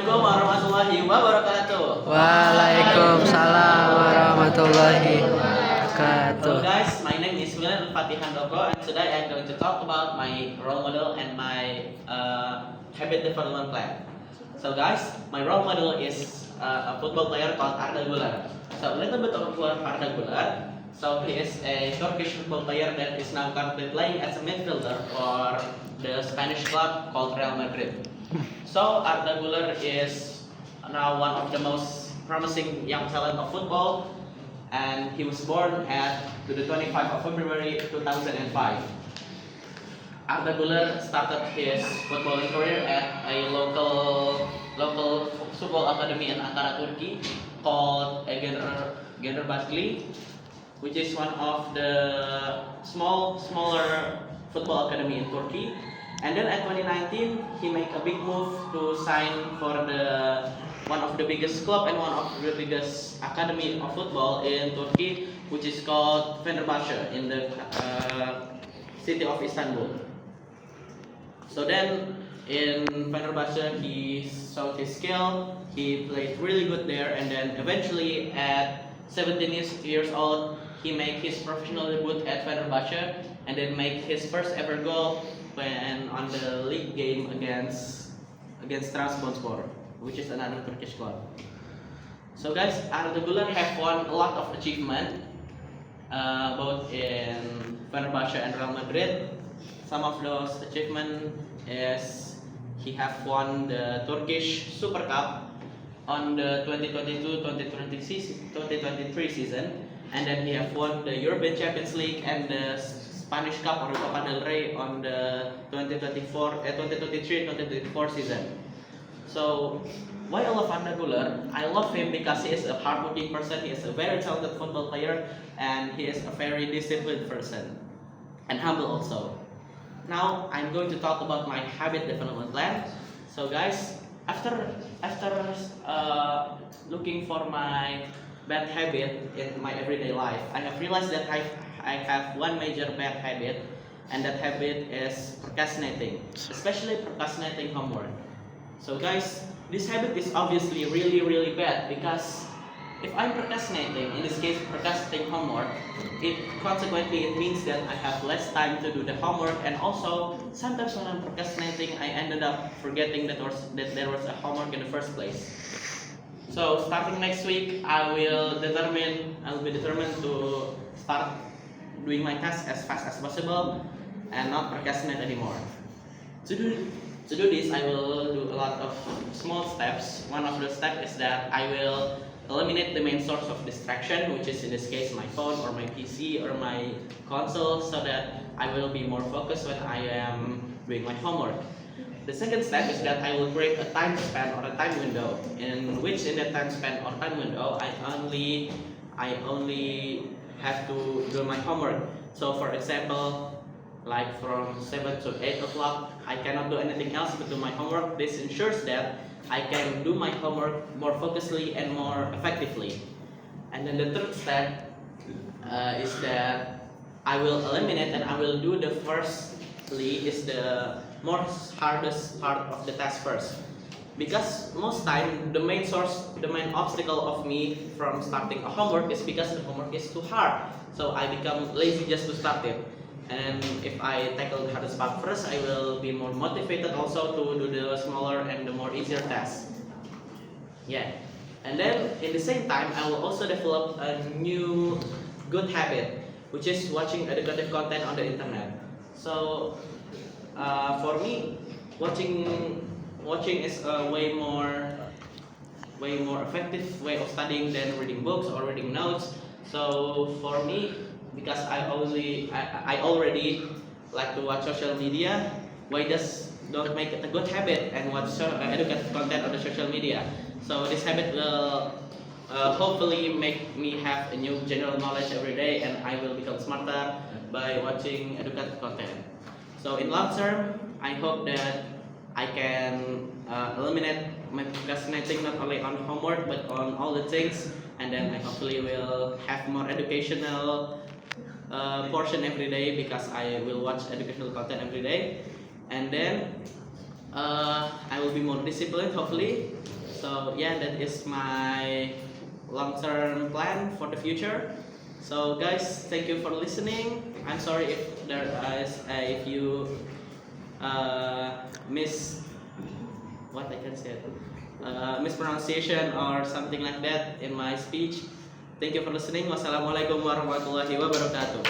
Assalamualaikum warahmatullahi wabarakatuh. Waalaikumsalam warahmatullahi Hello wabarakatuh. guys, my name is Milan Fatih Handoko, and today I'm going to talk about my role model and my habit development plan. So guys, my role model is a football player called Arda Güler. So a little bit of Arda Güler. So he is a Turkish football player that is now currently playing as a midfielder for the Spanish club called Real Madrid. So Arda Güler is now one of the most promising young talent of football, and he was born at the 25th of February 2005. Arda Güler started his footballing career at a local football academy in Ankara, Turkey, called Fenerbahçe, which is one of the smaller football academy in Turkey. And then at 2019, he made a big move to sign for the one of the biggest club and one of the biggest academy of football in Turkey, which is called Fenerbahçe in the city of Istanbul. So then in Fenerbahçe, he showed his skill. He played really good there, and then eventually at 17 years old, he made his professional debut at Fenerbahçe, and then make his first ever goal when on the league game against Trabzonspor, which is another Turkish club. So guys, Arda Güler have won a lot of achievement, both in Fenerbahçe and Real Madrid. Some of those achievements is he have won the Turkish Super Cup on the 2022-2023 season, and then he have won the European Champions League and the Spanish Cup or Copa del Rey on the 2023-2024 season. So why I love Arda Güler? I love him because he is a hardworking person. He is a very talented football player, and he is a very disciplined person and humble also. Now I'm going to talk about my habit development plan. So guys, after looking for my bad habit in my everyday life, I have realized that I have one major bad habit, and that habit is procrastinating, especially procrastinating homework. So guys, this habit is obviously really bad because if I'm procrastinating, in this case procrastinating homework, consequently it means that I have less time to do the homework, and also sometimes when I'm procrastinating, I ended up forgetting that there was a homework in the first place. So starting next week, I'll be determined to start doing my task as fast as possible and not procrastinate anymore. To do this, I will do a lot of small steps. One of the steps is that I will eliminate the main source of distraction, which is in this case my phone or my PC or my console, so that I will be more focused when I am doing my homework. The second step is that I will create a time span or a time window, in which in that time span or time window I only have to do my homework. So for example, like from 7 to 8 o'clock, I cannot do anything else but do my homework. This ensures that I can do my homework more focusedly and more effectively. And then the third step is that I will eliminate and I will do the firstly is the most hardest part of the task first. Because most time the main obstacle of me from starting a homework is because the homework is too hard. So I become lazy just to start it. And if I tackle the hardest part first, I will be more motivated also to do the smaller and the more easier tasks. Yeah. And then in the same time, I will also develop a new good habit, which is watching educative content on the internet. So for me, watching is a way more effective way of studying than reading books or reading notes. So for me, because I already like to watch social media, why don't make it a good habit and watch educative content on the social media? So this habit will hopefully make me have a new general knowledge every day, and I will become smarter by watching educative content. So in long term, I hope that I can eliminate my procrastinating not only on homework but on all the things, and then I hopefully will have more educational portion every day because I will watch educational content every day. And then I will be more disciplined, hopefully. So yeah, that is my long-term plan for the future. So guys, thank you for listening. I'm sorry if there is if you miss what I can say, mispronunciation or something like that in my speech. Thank you for listening. Wassalamualaikum warahmatullahi wabarakatuh.